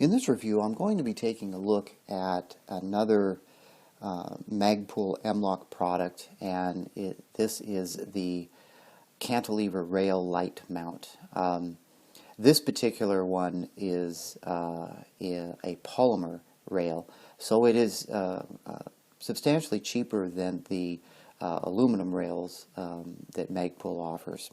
In this review, I'm going to be taking a look at another Magpul M-LOK product, and this is the Cantilever Rail Light Mount. This particular one is a polymer rail, so it is substantially cheaper than the aluminum rails that Magpul offers.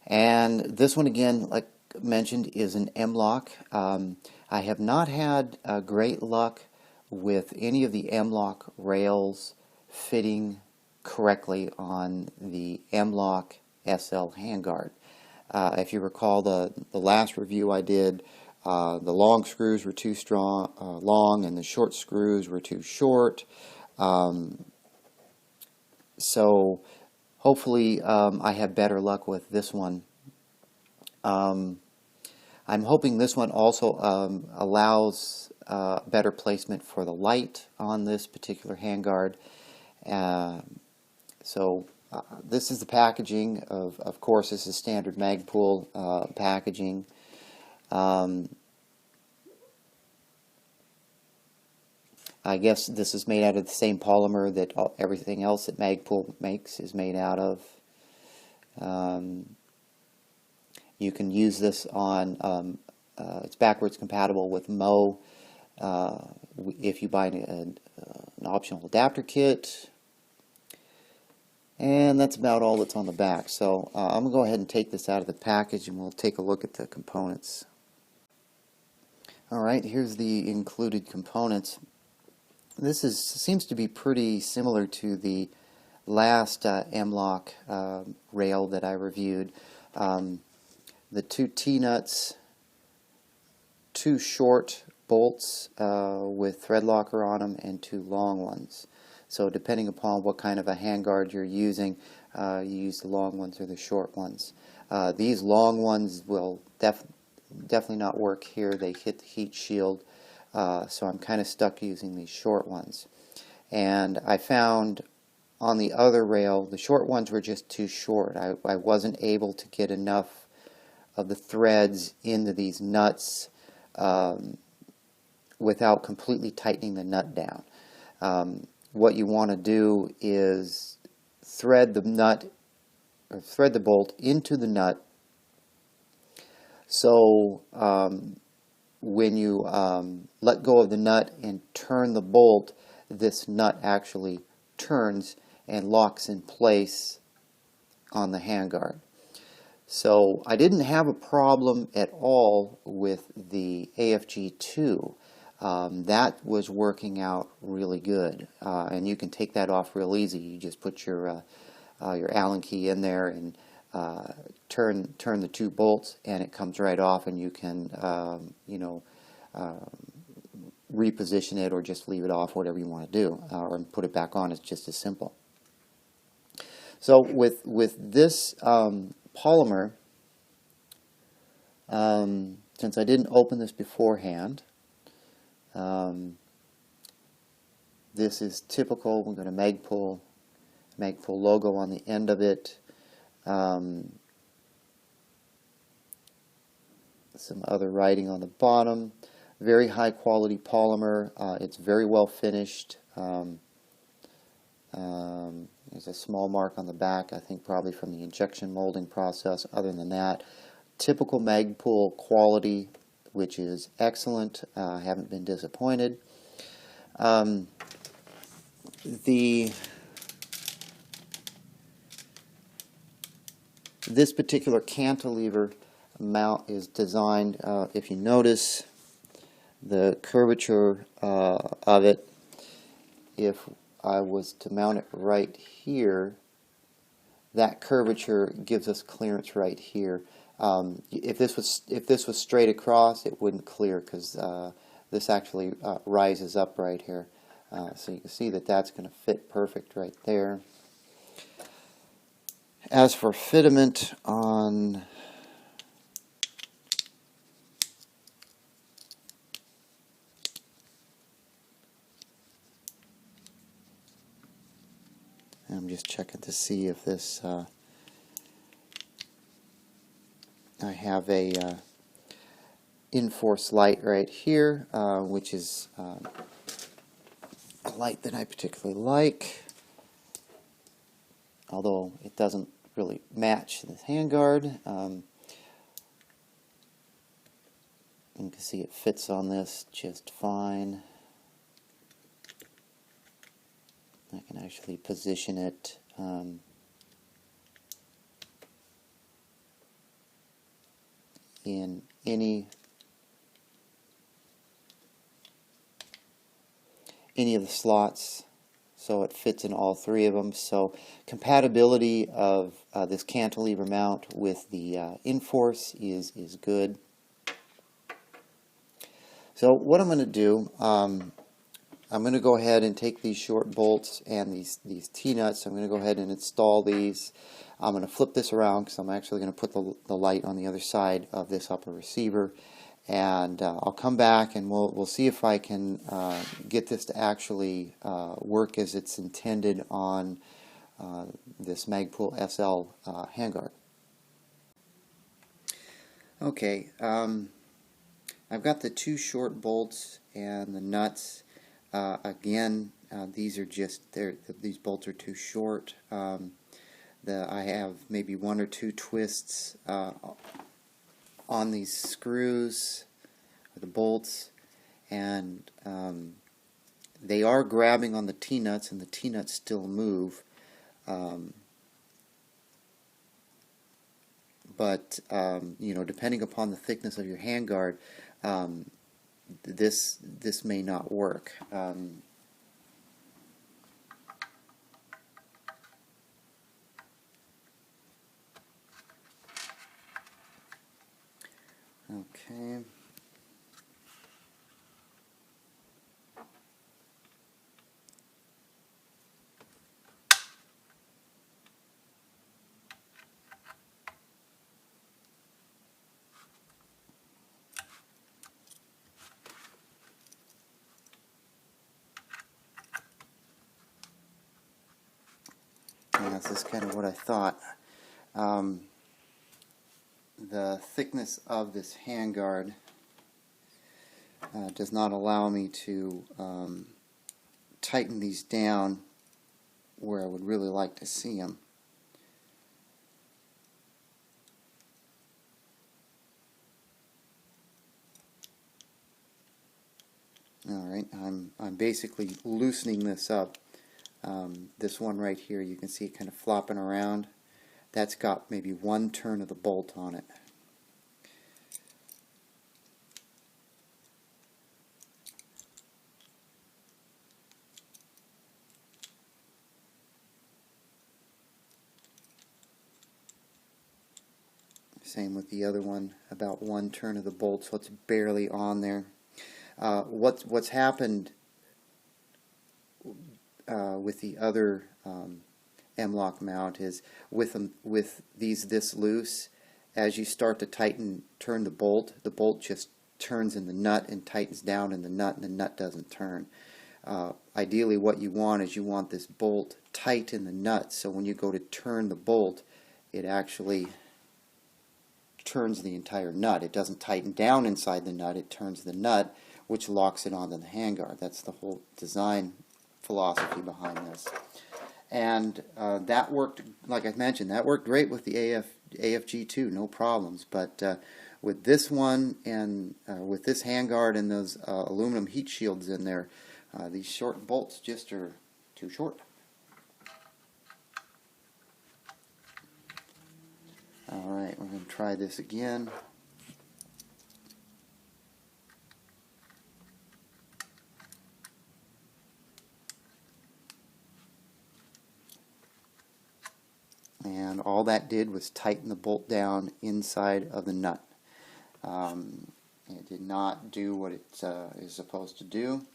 And this one, again, like mentioned, is an M-LOK. I have not had great luck with any of the M-LOK rails fitting correctly on the M-LOK SL HandGuard. If you recall the last review I did, the long screws were too long and the short screws were too short. So hopefully I have better luck with this one. I'm hoping this one also allows better placement for the light on this particular handguard. This is the packaging. Of course, this is standard Magpul packaging. I guess this is made out of the same polymer that everything else that Magpul makes is made out of. You can use this on, it's backwards compatible with MO if you buy an optional adapter kit. And that's about all that's on the back. So I'm going to go ahead and take this out of the package and we'll take a look at the components. Alright, here's the included components. This seems to be pretty similar to the last M-LOK rail that I reviewed. The two T-nuts, two short bolts with thread locker on them, and two long ones. So depending upon what kind of a handguard you're using, you use the long ones or the short ones. These long ones will definitely not work here. They hit the heat shield, so I'm kind of stuck using these short ones. And I found on the other rail, the short ones were just too short. I wasn't able to get enough of the threads into these nuts without completely tightening the nut down. What you want to do is thread the nut, or thread the bolt into the nut, so when you let go of the nut and turn the bolt, this nut actually turns and locks in place on the handguard. So I didn't have a problem at all with the AFG2. That was working out really good, and you can take that off real easy. You just put your Allen key in there and turn the two bolts, and it comes right off, and you can reposition it or just leave it off, whatever you want to do, or put it back on. It's just as simple. So with this polymer, since I didn't open this beforehand, this is typical. We've got a Magpul logo on the end of it. Some other writing on the bottom. Very high quality polymer. It's very well finished. There's a small mark on the back, I think probably from the injection molding process. Other than that, typical Magpul quality, which is excellent. I haven't been disappointed. This particular cantilever mount is designed, if you notice the curvature of it, if I was to mount it right here, that curvature gives us clearance right here. If this was straight across, it wouldn't clear, because this actually rises up right here. So you can see that that's going to fit perfect right there. As for fitment on I'm just checking to see if this I have a in-force light right here, which is a light that I particularly like, although it doesn't really match this handguard. You can see it fits on this just fine. I can actually position it in any of the slots, so it fits in all three of them. So compatibility of this cantilever mount with the in-force is good. So what I'm going to do, I'm going to go ahead and take these short bolts and these T-nuts. I'm going to go ahead and install these. I'm going to flip this around because I'm actually going to put the light on the other side of this upper receiver. And I'll come back and we'll see if I can get this to actually work as it's intended on this Magpul SL HandGuard. Okay, I've got the two short bolts and the nuts. Again, these are just these bolts are too short. I have maybe one or two twists on these screws, or the bolts, and they are grabbing on the T-nuts, and the T-nuts still move. But you know, depending upon the thickness of your handguard, this may not work. Okay. And this is kind of what I thought. The thickness of this handguard does not allow me to tighten these down where I would really like to see them. Alright, I'm basically loosening this up. This one right here, you can see it kind of flopping around. That's got maybe one turn of the bolt on it. Same with the other one, about one turn of the bolt, so it's barely on there. What's happened with the other M-LOK mount is with these this loose, as you start to turn the bolt just turns in the nut and tightens down in the nut, and the nut doesn't turn. Ideally what you want is you want this bolt tight in the nut, so when you go to turn the bolt, it actually turns the entire nut. It doesn't tighten down inside the nut, it turns the nut, which locks it onto the handguard. That's the whole design philosophy behind this. And that worked, like I mentioned, that worked great with the AFG2, no problems. But with this one and with this handguard and those aluminum heat shields in there, these short bolts just are too short. Alright, we're going to try this again. And all that did was tighten the bolt down inside of the nut. It did not do what it is supposed to do.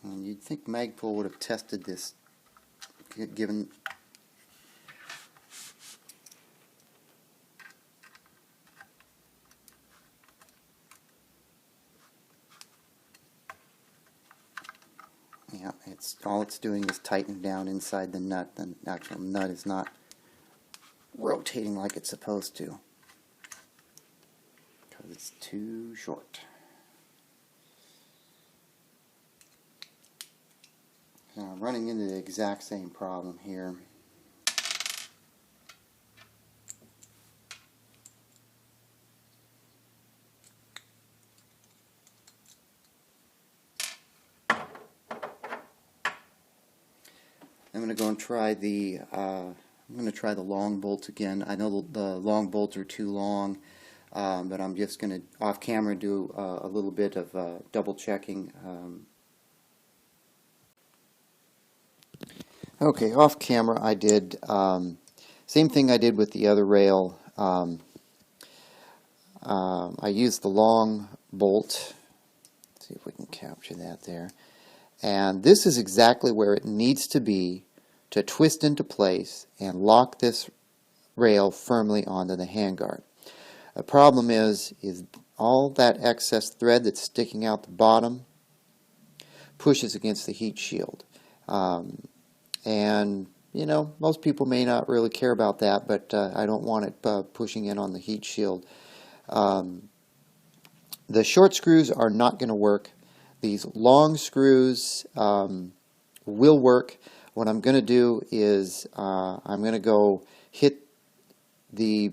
And you'd think Magpul would have tested this, given yeah, all it's doing is tighten down inside the nut. The actual nut is not rotating like it's supposed to because it's too short. Now I'm running into the exact same problem here. I'm going to go and try the long bolts again. I know the long bolts are too long, but I'm just going to off camera do a little bit of double checking. Okay, off camera I did same thing I did with the other rail. I used the long bolt. Let's see if we can capture that there. And this is exactly where it needs to be to twist into place and lock this rail firmly onto the handguard. The problem is all that excess thread that's sticking out the bottom pushes against the heat shield. And you know, most people may not really care about that, but I don't want it pushing in on the heat shield. The short screws are not going to work. These long screws will work. What I'm going to do is I'm going to go hit the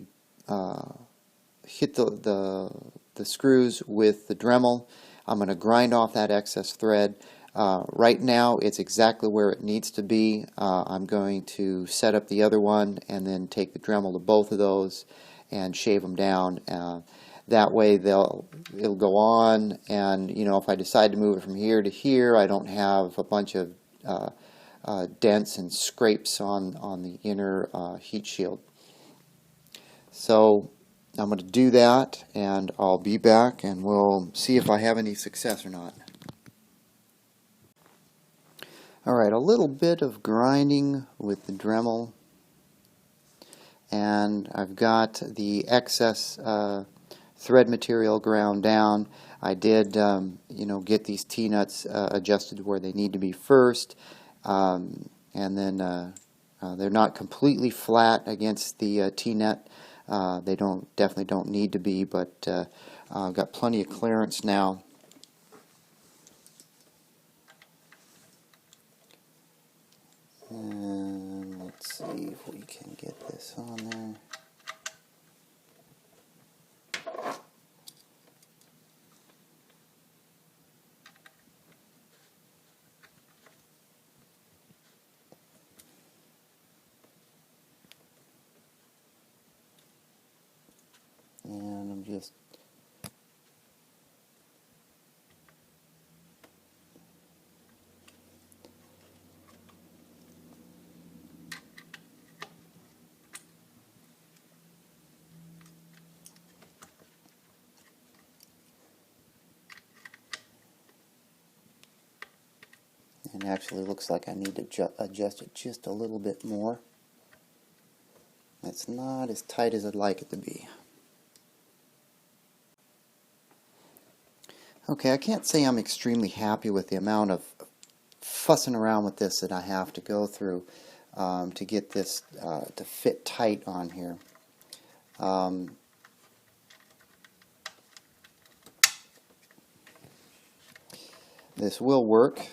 screws with the Dremel. I'm going to grind off that excess thread. Right now it's exactly where it needs to be. I'm going to set up the other one and then take the Dremel to both of those and shave them down. That way it'll go on, and you know, if I decide to move it from here to here, I don't have a bunch of dents and scrapes on the inner heat shield. So I'm going to do that, and I'll be back and we'll see if I have any success or not. Alright, a little bit of grinding with the Dremel, and I've got the excess thread material ground down. I did you know, get these T-nuts adjusted to where they need to be first, and then they're not completely flat against the T-nut. They definitely don't need to be, but I've got plenty of clearance now. And let's see if we can get this on there. And I'm just and actually looks like I need to adjust it just a little bit more. It's not as tight as I'd like it to be. Okay, I can't say I'm extremely happy with the amount of fussing around with this that I have to go through to get this to fit tight on here. This will work.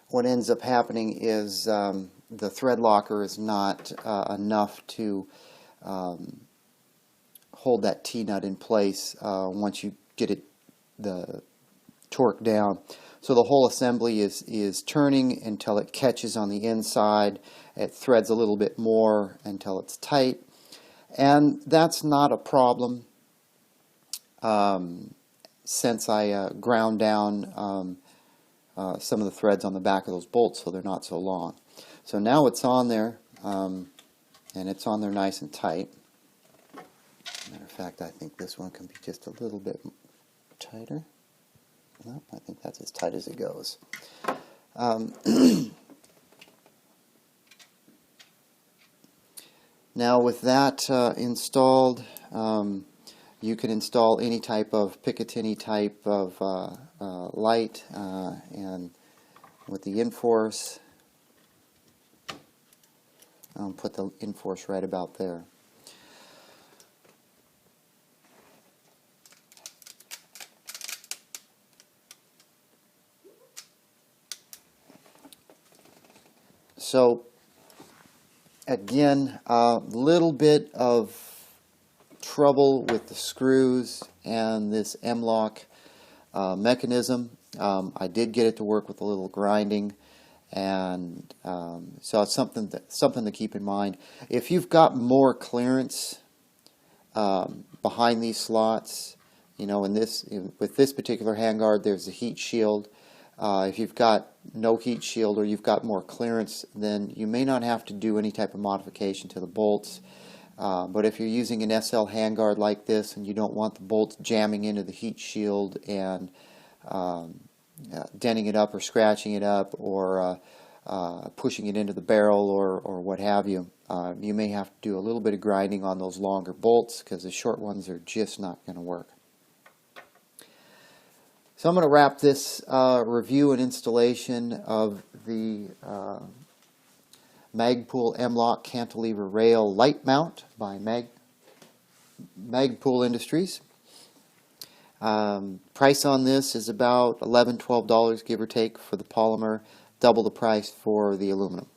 What ends up happening is the thread locker is not enough to hold that T-nut in place once you get the torque down. So the whole assembly is turning until it catches on the inside. It threads a little bit more until it's tight, and that's not a problem. since I ground down some of the threads on the back of those bolts so they're not so long. So now it's on there, and it's on there nice and tight. Matter of fact, I think this one can be just a little bit tighter. No, I think that's as tight as it goes. Now with that installed, you can install any type of Picatinny type of light, and with the Inforce, put the Inforce right about there. So again, a little bit of trouble with the screws and this M-LOK mechanism. I did get it to work with a little grinding, and so it's something to keep in mind. If you've got more clearance behind these slots, you know, with this particular handguard, there's a heat shield. If you've got no heat shield or you've got more clearance, then you may not have to do any type of modification to the bolts. But if you're using an SL handguard like this and you don't want the bolts jamming into the heat shield and denting it up or scratching it up or pushing it into the barrel or what have you, you may have to do a little bit of grinding on those longer bolts because the short ones are just not going to work. So I'm going to wrap this review and installation of the Magpul M-LOK Cantilever Rail Light Mount by Magpul Industries. Price on this is about $11–12, give or take, for the polymer, double the price for the aluminum.